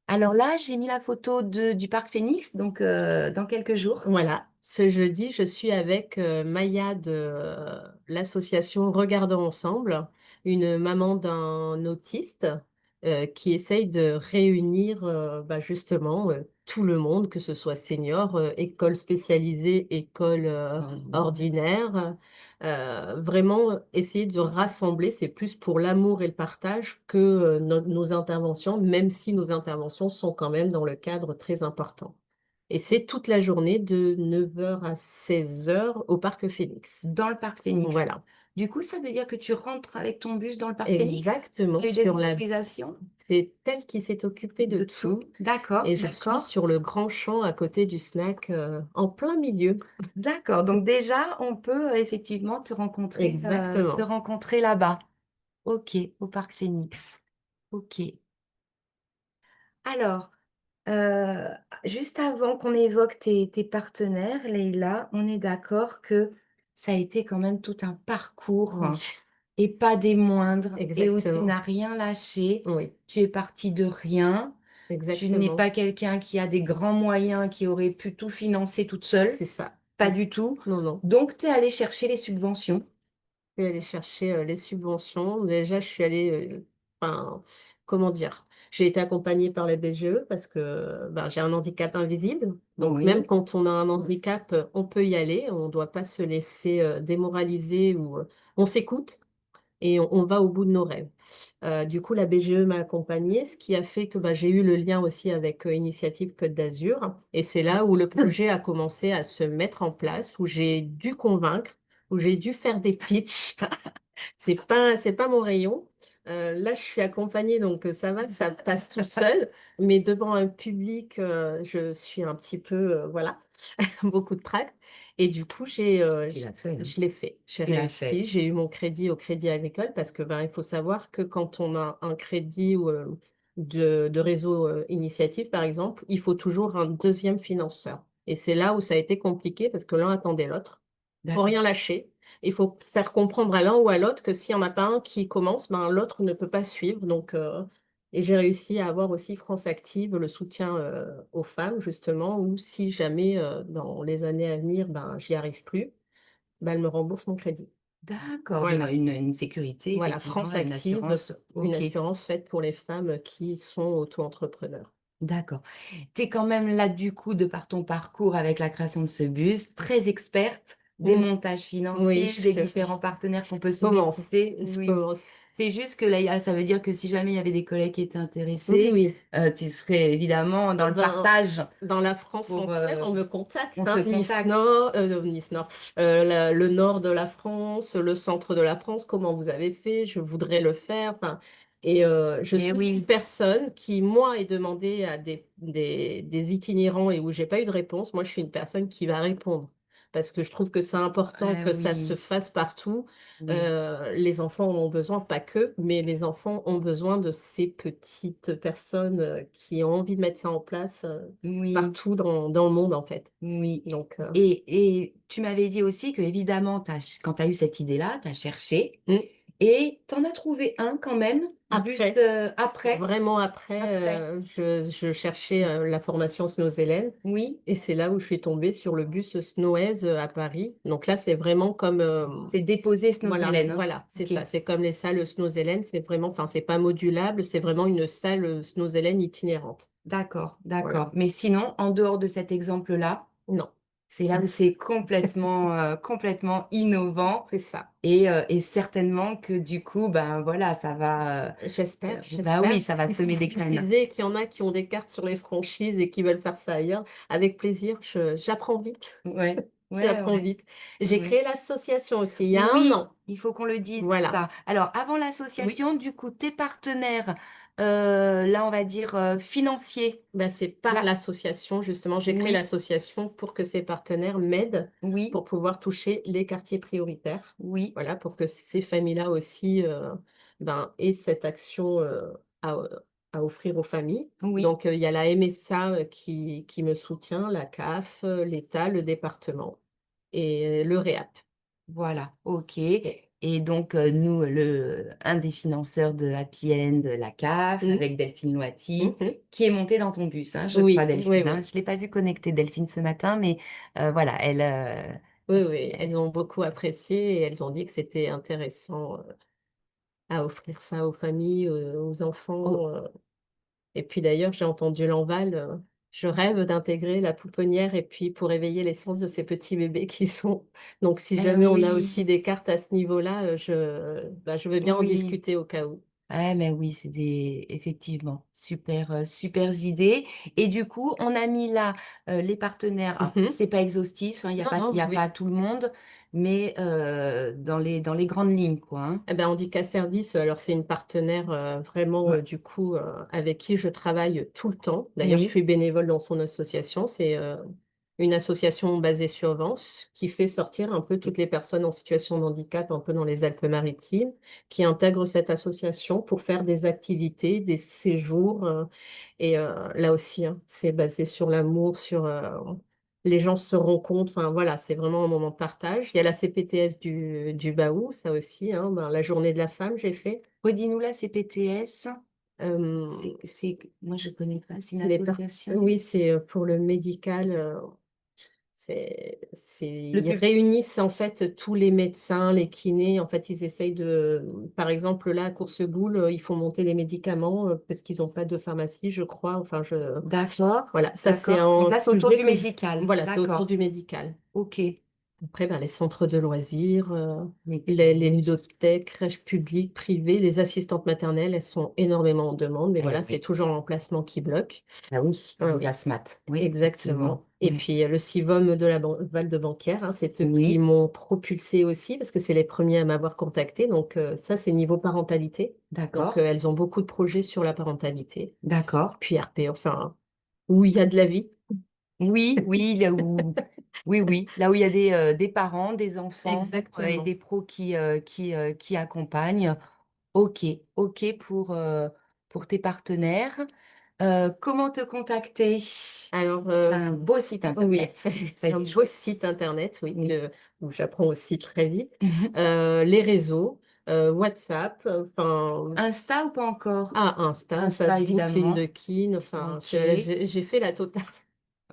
Alors là, j'ai mis la photo du parc Phoenix, donc dans quelques jours. Voilà, ce jeudi, je suis avec Maya de l'association Regardons Ensemble, une maman d'un autiste qui essaye de réunir bah, justement tout le monde, que ce soit senior, école spécialisée, école Ordinaire. ordinaire, vraiment essayer de rassembler, c'est plus pour l'amour et le partage que nos interventions, même si nos interventions sont quand même dans le cadre très important. Et c'est toute la journée de 9 heures à 16 heures au Parc Phoenix. Dans le parc Phoenix. Voilà. Du coup, ça veut dire que tu rentres avec ton bus dans le parc Phoenix? Il Exactement. y a eu des autorisations C'est elle qui s'est occupée de de tout. tout. D'accord, Et je suis d'accord, sur le grand champ à côté du snack, en plein milieu. d'accord. Donc déjà, on peut effectivement te Exactement. rencontrer là-bas. Ok, au parc Phoenix. Ok. Alors, euh, juste avant qu'on évoque tes partenaires, Leïla, on est d'accord que ça a été quand même tout un parcours, Oui, hein, et pas des moindres, et où tu exactement. n'as rien lâché. Oui, Tu es parti de rien. Tu n'es exactement. pas quelqu'un qui a des grands moyens, qui aurait pu tout financer toute seule. C'est ça. Pas du tout. Non, non. Donc, tu es allé chercher les subventions. Je suis allée chercher les subventions. Déjà, je suis allée, enfin, comment dire, j'ai été accompagnée par la BGE parce que ben, j'ai un handicap invisible. Donc, même Oui, quand on a un handicap, on peut y aller. On ne doit pas se laisser démoraliser ou on s'écoute et on va au bout de nos rêves. Du coup, la BGE m'a accompagnée, ce qui a fait que bah, j'ai eu le lien aussi avec Initiative Côte d'Azur. Et c'est là où le projet a commencé à se mettre en place, où j'ai dû convaincre, où j'ai dû faire des pitchs. C'est pas mon rayon. Là, je suis accompagnée, donc ça va, ça passe tout seul. Mais devant un public, je suis un petit peu, voilà, beaucoup de trac. Et du coup, tu l'as fait, hein. je l'ai fait. J'ai Tu l'as réussi. fait. J'ai eu mon crédit au Crédit Agricole parce que ben, il faut savoir que quand on a un crédit ou, de réseau initiative, par exemple, il faut toujours un deuxième financeur. Et c'est là où ça a été compliqué parce que l'un attendait l'autre. Faut D'accord. rien lâcher. Il faut faire comprendre à l'un ou à l'autre que s'il n'y en a pas un qui commence, ben, l'autre ne peut pas suivre. Donc, et j'ai réussi à avoir aussi France Active, le soutien aux femmes, justement, ou si jamais dans les années à venir, ben, j'y arrive plus, ben, elle me rembourse mon crédit. D'accord. Voilà. Une sécurité, Voilà, effectivement, France une Active, assurance. une Ok. assurance faite pour les femmes qui sont auto-entrepreneurs. D'accord. Tu es quand même là, du coup, de par ton parcours avec la création de ce bus, très experte des Mm. montages Oui, financiers, des différents partenaires qu'on peut je commence. solliciter. Je Oui. commence. C'est juste que là, ça veut dire que si jamais il y avait des collègues qui étaient Oui, intéressés, oui. tu serais évidemment dans le Ben, partage dans la France pour... entière, on me contacte, on te hein. Nice contacte. Nord, Nice Nord, le nord de la France, le centre de la France, comment vous avez fait? Je voudrais le faire. Enfin, et je Eh suis une oui, personne qui, moi, est demandé à des itinérants et où j'ai pas eu de réponse. Moi, je suis une personne qui va répondre. parce que je trouve que c'est important Ah que ça se oui, fasse partout. oui, Les enfants en ont besoin, pas que, mais les enfants ont besoin de ces petites personnes qui ont envie de mettre ça en place oui, partout dans le monde, en fait. oui. Donc, Et tu m'avais dit aussi que, évidemment, quand tu as eu cette idée-là, tu as cherché mm. et tu en as trouvé un quand même, juste Après, après. vraiment après, Après. je cherchais la formation Snowzellen. Oui, Et c'est là où je suis tombée sur le bus Snowez à Paris. Donc là, c'est vraiment comme, c'est déposé voilà, Snowzellen, hein. voilà, c'est Ok, ça. C'est comme les salles Snowzellen. C'est vraiment, enfin, c'est pas modulable. C'est vraiment une salle Snowzellen itinérante. d'accord, Voilà. d'accord. Mais sinon, en dehors de cet exemple-là, Non, c'est là où c'est complètement, complètement innovant. c'est ça. Et certainement que du coup, ben voilà, ça va. J'espère, Bah oui, j'espère. ça va semer des Il graines. suffisait qu'il y en a qui ont des cartes sur les franchises et qui veulent faire ça ailleurs. Avec plaisir, j'apprends vite. Ouais, ouais, J'apprends ouais, vite. J'ai ouais. créé l'association aussi il y a un Oui, an. il faut qu'on le dise, Voilà. ça. Alors, avant Oui. l'association, du coup, tes partenaires, là, on va dire financiers. Ben, c'est par Là, l'association, justement. J'ai créé oui, l'association pour que ces partenaires m'aident oui, pour pouvoir toucher les quartiers prioritaires. oui, Voilà, pour que ces familles-là aussi ben, aient cette action à, à offrir aux familles. oui. Donc, il y a la MSA qui me soutient, la CAF, l'État, le département et le REAP. Voilà, ok. Et donc, nous, un des financeurs de Happy End, la CAF, Mhm, avec Delphine Loati, mhm. qui est montée dans ton bus, hein, je crois, Oui, oui, Delphine, hein. oui. Je ne l'ai pas vu connecter Delphine ce matin, mais voilà, elle, Oui, oui, elles ont beaucoup apprécié et elles ont dit que c'était intéressant à offrir ça aux familles, aux oh, enfants. Et puis d'ailleurs, j'ai entendu l'enval. Je rêve d'intégrer la pouponnière et puis pour éveiller l'essence de ces petits bébés qui sont. Donc, si eh jamais on a oui, aussi des cartes à ce niveau-là, je veux bien en oui. discuter au cas où. Ouais, mais oui, effectivement, super idées. Et du coup, on a mis là les partenaires. Alors, Mhm. c'est pas exhaustif, hein, Non, il non, y a pas oui. tout le monde, mais dans les grandes lignes, quoi, hein. Eh ben, Handicap Service, alors c'est une partenaire vraiment Ouais. du coup avec qui je travaille tout le temps. D'ailleurs, je Oui, suis bénévole dans son association. C'est une association basée sur Vence qui fait sortir un peu toutes les personnes en situation de handicap un peu dans les Alpes-Maritimes, qui intègrent cette association pour faire des activités, des séjours. Et là aussi, hein, c'est basé sur l'amour, sur les gens se rencontrent. Enfin voilà, c'est vraiment un moment de partage. Il y a la CPTS du Baou, ça aussi, hein, ben, la journée de la femme, j'ai fait. redis-nous là, c'est PTS. Euh, Moi, je connais pas, c'est une c'est les per- association. Oui, c'est pour le médical. Le Ils pub. réunissent en fait tous les médecins, les kinés. En fait, ils essayent par exemple, là, à Coursegoule, ils font monter les médicaments parce qu'ils n'ont pas de pharmacie, je crois. Enfin, D'accord, voilà, ça c'est d'accord. Donc un là, c'est autour sujet du que médical. voilà, c'est autour D'accord. du médical. Ok. Après, ben, les centres de loisirs, Les les crèches. ludothèques, crèches publiques, privées, les assistantes maternelles, elles sont énormément en demande, mais Eh voilà, c'est oui. toujours l'emplacement qui bloque. Ah oui, Ah la oui, SMAT. Oui, effectivement. exactement. Et Ouais. puis le CIVOM de la Val de Banquière, hein, c'est eux qui Oui, m'ont propulsé aussi, parce que c'est les premiers à m'avoir contacté. Donc ça, c'est niveau parentalité. Donc d'accord. elles ont beaucoup de projets sur la parentalité. D'accord. Puis RP, enfin, où il y a de la vie. Oui, oui, oui, là où il y a des parents, des enfants et Exactement. des pros qui accompagnent. Ok, ok pour tes partenaires. Comment te contacter? Alors, T'as un beau site oui, internet. Ça va un être beau chouette. site internet, oui, Oui. où j'apprends aussi très vite. Les réseaux, WhatsApp, enfin, Insta ou pas encore? Insta, Insta, Facebook, évidemment. LinkedIn, enfin, Ok. j'ai fait la totale.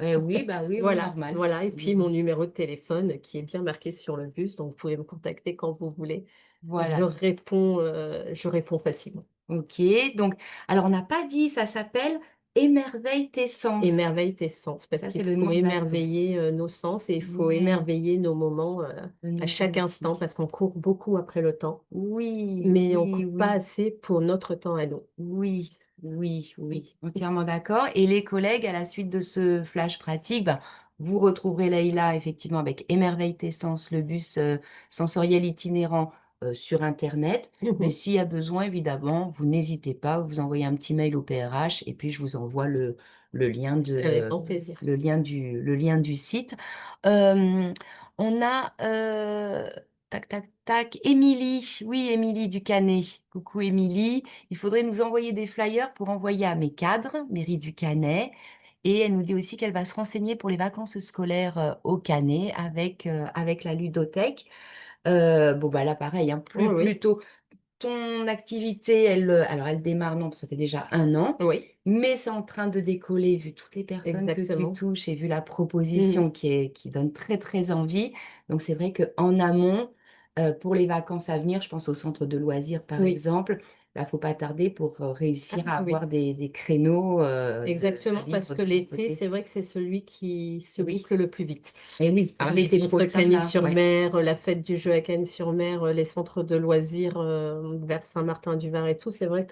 Oui, bah oui, oui, Voilà, normal. voilà. Et puis mon numéro de téléphone qui est bien marqué sur le bus, donc vous pouvez me contacter quand vous voulez. Voilà. Je réponds facilement. Ok. Donc, alors on n'a pas dit, ça s'appelle Émerveille tes sens. Émerveille tes sens, parce Ça, c'est qu'il le faut nom de l'app. émerveiller nos sens et il faut Ouais, émerveiller nos moments de à nos chaque instant, outils. parce qu'on court beaucoup après le temps, Oui, mais on oui, court pas oui. assez pour notre temps à nous. Oui, oui, oui, entièrement d'accord. Et les collègues, à la suite de ce flash pratique, ben, vous retrouverez Leïla effectivement avec Émerveille tes sens, le bus sensoriel itinérant sur Internet. Mais Mhm. s'il y a besoin, évidemment, vous n'hésitez pas, vous envoyez un petit mail au PRH et puis je vous envoie le lien Avec de, grand plaisir. le lien du site. Euh, on a, tac, tac, tac, Émilie. Oui, Émilie du Canet. Coucou Émilie. Il faudrait nous envoyer des flyers pour envoyer à mes cadres, mairie du Canet. Et elle nous dit aussi qu'elle va se renseigner pour les vacances scolaires au Canet avec la ludothèque. Bon, bah là, pareil, hein, Oui, plus oui, tôt. Ton activité, alors elle démarre, non, ça fait déjà un an, oui, mais c'est en train de décoller vu toutes les personnes que tu exactement. touches et vu la Mhm. proposition qui donne très très envie. Donc c'est vrai qu'en amont, pour les vacances à venir, je pense au centre de loisirs par Oui, exemple, là, faut pas tarder pour ah, réussir à avoir oui. des créneaux de Exactement, parce libre que de ton l'été, côté. c'est vrai que c'est celui qui se Oui, boucle le plus vite. et oui, alors l'été Entre prochain, là, ouais. Cagny-sur-Mer, la fête du jeu à Cagny-sur-Mer, les centres de loisirs vers Saint-Martin-du-Var et tout, c'est vrai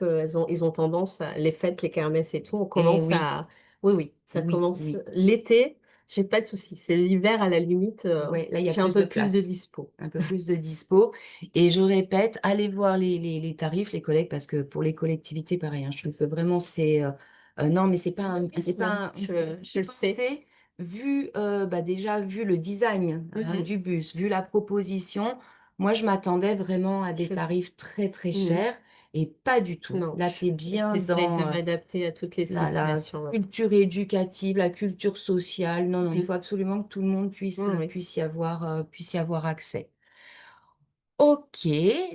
ils ont tendance à, les fêtes, les kermesses et tout, on Et commence oui, à, oui, oui, ça oui, commence oui. l'été, j'ai pas de souci. C'est l'hiver, à la limite, Ouais, là, il y a j'ai un plus de peu plus de place, dispo. un peu plus de dispo. Et je répète, allez voir les tarifs, les collègues, parce que pour les collectivités, pareil, hein, je trouve que vraiment c'est... non, mais c'est pas Non, un je petit le sais. forfait, vu, bah déjà, vu le design hein, Mhm. du bus, vu la proposition, moi, je m'attendais vraiment à des Je, tarifs très, très mhm. chers, et pas du tout. Non, Là, tu es bien j'essaie de dans... m'adapter à toutes les la situations. Ouais. culture éducative, la culture sociale. Non, non, il Mhm. faut absolument que tout le monde Oui, oui. puisse y avoir accès. Ok,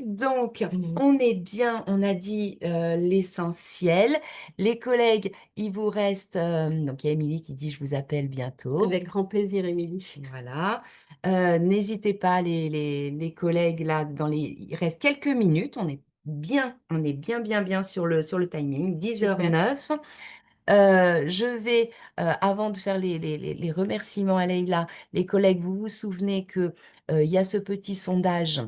donc Mhm. on est bien, on a dit l'essentiel. Les collègues, il vous reste, donc il y a Émilie qui dit je vous appelle bientôt. Avec grand plaisir, Émilie. Voilà. N'hésitez pas les collègues là il reste quelques minutes. On est bien sur sur le timing. 10h09. Super. Je vais, avant de faire les remerciements à Leïla, les collègues, vous vous souvenez que il y a ce petit sondage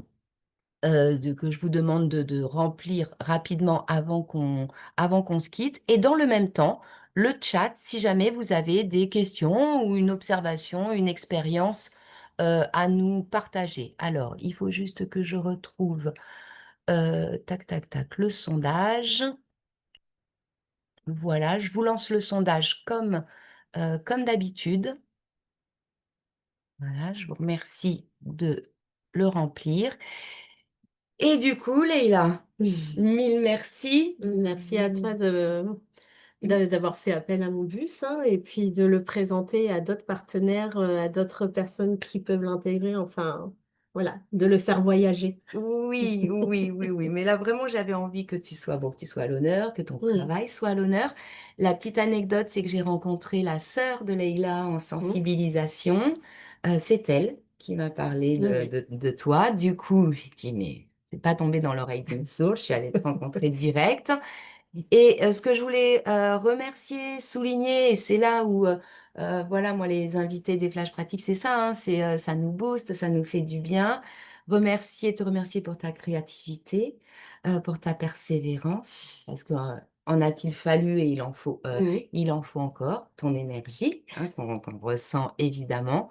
que je vous demande de remplir rapidement avant qu'on se quitte. Et dans le même temps, le chat, si jamais vous avez des questions ou une observation, une expérience à nous partager. Alors, il faut juste que je retrouve, tac, tac, tac, le sondage. Voilà, je vous lance le sondage comme d'habitude. Voilà, je vous remercie de le remplir. Et du coup, Leïla, mille merci. Merci à toi d'avoir fait appel à mon bus, hein, et puis de le présenter à d'autres partenaires, à d'autres personnes qui peuvent l'intégrer. Enfin, voilà, de le faire voyager. Oui. Mais là, vraiment, j'avais envie que tu sois, bon, que tu sois à l'honneur, que ton Mm. travail soit à l'honneur. La petite anecdote, c'est que j'ai rencontré la sœur de Leïla en Mm. sensibilisation. C'est elle qui m'a parlé Oui. de toi. Du coup, j'ai dit, mais c'est pas tombé dans l'oreille d'une sourde. Je suis allée te rencontrer direct. Et ce que je voulais remercier, souligner, et c'est là où, voilà, moi, les invités des flashs pratiques, c'est ça, hein, ça nous booste, ça nous fait du bien. Te remercier pour ta créativité, pour ta persévérance, parce que en a-t-il fallu et Mm. il en faut encore, ton énergie, hein, qu'on ressent évidemment,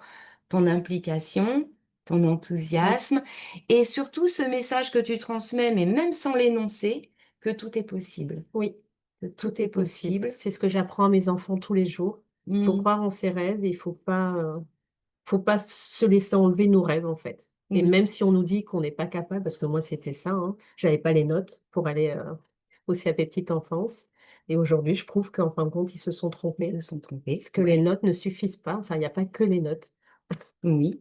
ton implication, ton Oui. enthousiasme, et surtout ce message que tu transmets, mais même sans l'énoncer que tout est possible. Oui. Que tout Tout est est possible. possible. C'est ce que j'apprends à mes enfants tous les jours. Il faut Mm, croire en ses rêves et il faut pas se laisser enlever nos rêves, en fait. Et oui, même si on nous dit qu'on n'est pas capable, parce que moi, c'était ça, hein, j'avais pas les notes pour aller au CAP petite enfance. Et aujourd'hui, je prouve qu'en fin de compte, ils se sont ils trompés. se sont trompés. Parce que les Ouais. notes ne suffisent pas. Enfin, il n'y a pas que les notes. Oui.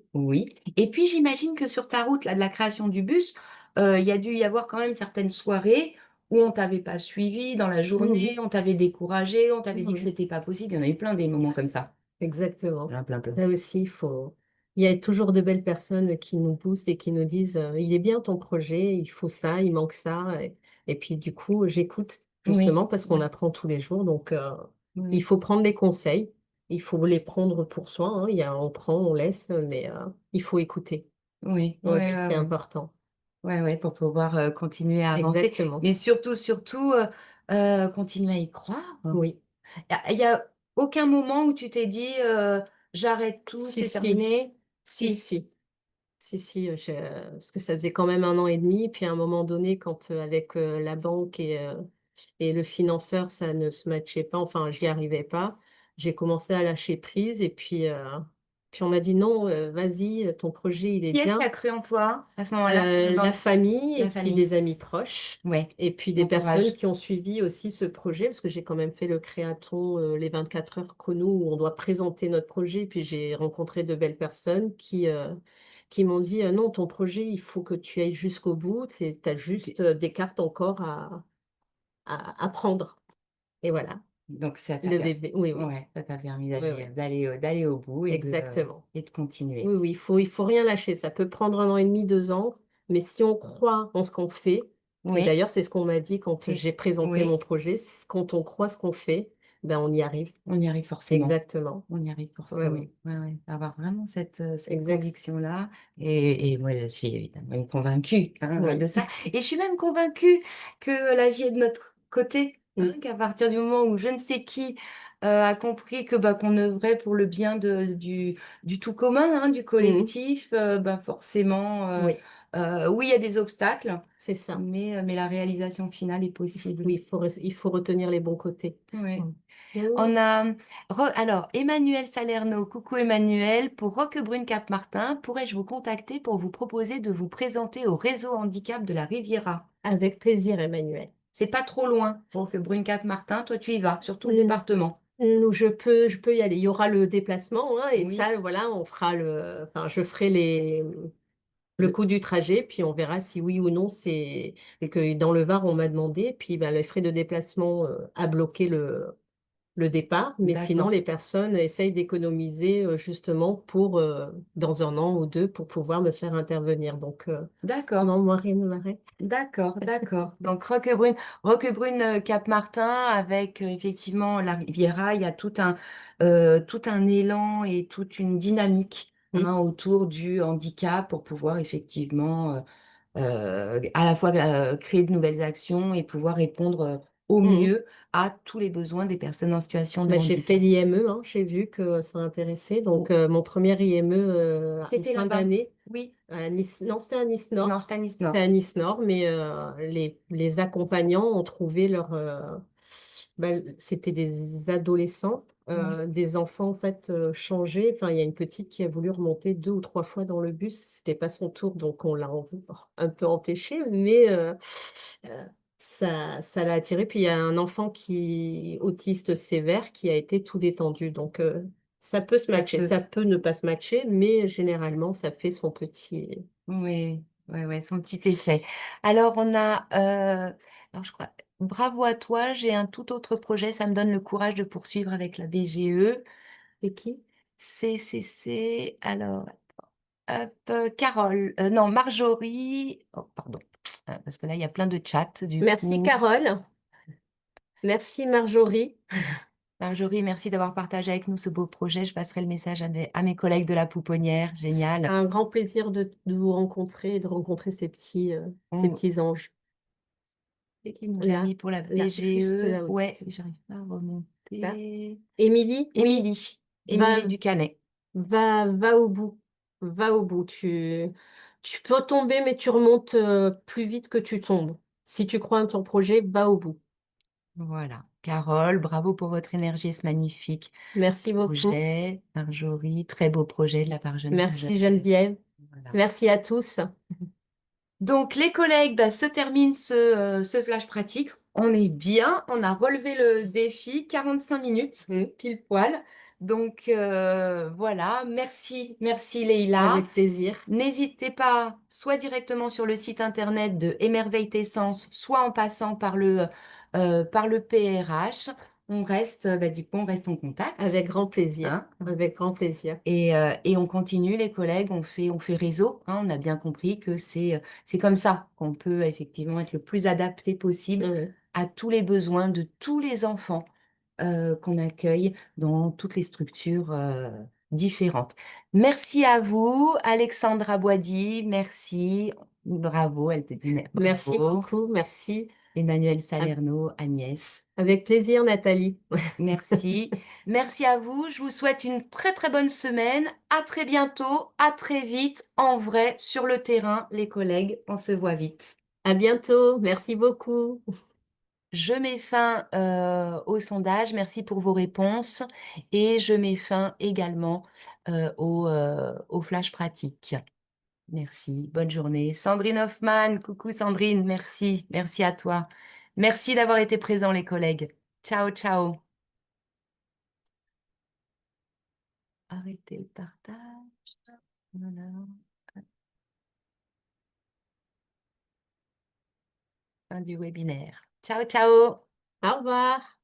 Et puis j'imagine que sur ta route là, de la création du bus, il y a dû y avoir quand même certaines soirées où on t'avait pas suivi dans la journée, Mhm. on t'avait découragé, on t'avait dit que Oui. c'était pas possible. Il y en a eu plein des moments comme ça. Exactement. Plein. Ça aussi, il faut. Il y a toujours de belles personnes qui nous poussent et qui nous disent il est bien ton projet, il faut ça, il manque ça. Et puis, du coup, j'écoute Oui, justement parce qu'on oui, apprend tous les jours. Donc, il oui, faut prendre les conseils, il faut les prendre pour soi, hein. On prend, on laisse, mais il faut écouter. Oui, c'est oui. important. Ouais, pour pouvoir continuer à avancer. Exactement. Mais surtout, continuer à y croire. Oui. Il y a aucun moment où tu t'es dit j'arrête tout, Si, c'est si, terminé? si, Si. si. Si, si, parce que ça faisait quand même un an et demi, puis à un moment donné, quand avec la banque et le financeur, ça ne se matchait pas, enfin, j'y arrivais pas, j'ai commencé à lâcher prise et puis on m'a dit non, vas-y, ton projet, il est Qui est-ce qui bien. a cru en toi à ce moment-là? La famille et La puis famille. des amis proches. Ouais, Et puis des bon personnes courage. qui ont suivi aussi ce projet, parce que j'ai quand même fait le créaton, les 24 heures chrono, où on doit présenter notre projet. Et puis j'ai rencontré de belles personnes qui m'ont dit, non, ton projet, il faut que tu ailles jusqu'au bout. Tu as juste des cartes encore à prendre. Et voilà, Donc ça t'a le bébé. Oui, oui, ouais, ça t'a permis oui, oui, d'aller au bout exactement. et de continuer. Oui, oui, il faut rien lâcher. Ça peut prendre 1 an et demi, 2 ans, mais si on croit en ce qu'on fait, et Oui, d'ailleurs, c'est ce qu'on m'a dit quand c'est j'ai présenté mon oui, projet, quand on croit ce qu'on fait, ben on y arrive. on y arrive forcément. Exactement. On y arrive Oui, forcément. oui, Ouais, ouais. Avoir vraiment cette exact. conviction-là. Et moi, je suis évidemment convaincue hein, de Oui. ça. Et je suis même convaincue que la vie est de notre côté. Hein, Mm, qu'à partir du moment où je ne sais qui a compris que bah, qu'on œuvrait pour le bien du tout commun, hein, du mm, collectif, bah, forcément, oui, oui, il y a des obstacles, c'est ça. mais la réalisation finale est possible. Oui, il faut retenir les bons côtés. Ouais. Mm. Mm. On a alors Emmanuel Salerno, coucou Emmanuel, pour Roquebrune Cap-Martin, pourrais-je vous contacter pour vous proposer de vous présenter au réseau handicap de la Riviera? Avec plaisir, Emmanuel. C'est pas trop loin, Roquebrune Cap-Martin, toi tu y vas, sur tout le Mm. département. Je peux y aller. Il y aura le déplacement, hein, et Oui, ça, voilà, on fera enfin, je ferai le le- coût du trajet, puis on verra si oui ou non c'est. Et que dans le Var, on m'a demandé, puis ben, les frais de déplacement a bloqué le départ, mais sinon, d'accord, les personnes essayent d'économiser justement pour dans 1 an ou 2 pour pouvoir me faire intervenir. Donc, d'accord. non, moi, rien ne m'arrête. D'accord, d'accord. Donc Roquebrune Cap-Martin avec effectivement la Riviera, il y a tout un élan et toute une dynamique Hmm. hein, autour du handicap pour pouvoir effectivement à la fois créer de nouvelles actions et pouvoir répondre au Hmm. mieux à tous les besoins des personnes en situation de Ben, j'ai fait handicap. l'IME, hein, j'ai vu que ça intéressait. Donc, Oh, mon premier IME en c'était fin là-bas. d'année, Oui. à Nice, non, c'était à Nice Non, Nord. Stanis C'était Nord. à Nice Nord, mais les accompagnants ont trouvé c'était des adolescents, Oui. des enfants en fait changés. Enfin, il y a une petite qui a voulu remonter 2 ou 3 fois dans le bus. C'était pas son tour, donc on l'a un peu empêché, mais euh, ça l'a attiré. Puis il y a un enfant qui autiste sévère qui a été tout détendu. Donc ça peut se Ça matcher, peut. ça peut ne pas se matcher, mais généralement ça fait son petit. Oui, ouais, ouais, son petit effet. Alors, on a, alors je crois, bravo à toi, j'ai un tout autre projet, ça me donne le courage de poursuivre avec la BGE. C'est qui? Alors, hop, Carole, non, Marjorie, oh, pardon, parce que là, il y a plein de chats, du Merci coup. Carole, merci Marjorie. Marjorie, merci d'avoir partagé avec nous ce beau projet. Je passerai le message à mes collègues de la pouponnière. C'est Génial. un grand plaisir de vous rencontrer et de rencontrer ces petits anges. C'est qui nous a Là, mis pour la là, juste BGE? là, oui. Ouais, j'arrive pas à Là. remonter. Émilie, oui, Émilie. va, Émilie Ducanet. va au bout. Va au bout. Tu peux tomber, mais tu remontes plus vite que tu tombes. Si tu crois en ton projet, va au bout. Voilà. Carole, bravo pour votre énergie, ce magnifique Merci beaucoup. projet. Marjorie, très beau projet de la part de Merci Geneviève. Geneviève. Voilà. Merci à tous. Donc, les collègues, bah, se termine ce flash pratique. On est bien, on a relevé le défi, 45 minutes, Mm. pile poil. Donc, voilà, merci Leïla. Avec plaisir. N'hésitez pas, soit directement sur le site internet de Émerveille tes sens, soit en passant par le PRH. On reste, bah, du coup, on reste en contact, Avec grand plaisir. hein. Avec grand plaisir. Et on continue, les collègues, on fait réseau, hein. On a bien compris que c'est comme ça qu'on peut effectivement être le plus adapté possible Mm. à tous les besoins de tous les enfants qu'on accueille dans toutes les structures différentes. Merci à vous, Alexandra Boidi, merci, bravo, elle te dit Merci bravo, beaucoup. Merci. Emmanuel A- Salerno, Agnès. Avec plaisir, Nathalie. Merci. Merci à vous. Je vous souhaite une très très bonne semaine. À très bientôt, à très vite, en vrai, sur le terrain, les collègues. On se voit vite. À bientôt. Merci beaucoup. Je mets fin au sondage. Merci pour vos réponses. Et je mets fin également au flash pratique. Merci. Bonne journée. Sandrine Hoffman. Coucou Sandrine. Merci. Merci à toi. Merci d'avoir été présents, les collègues. Ciao, ciao. Arrêtez le partage. Voilà. Fin du webinaire. Ciao, ciao. Au revoir.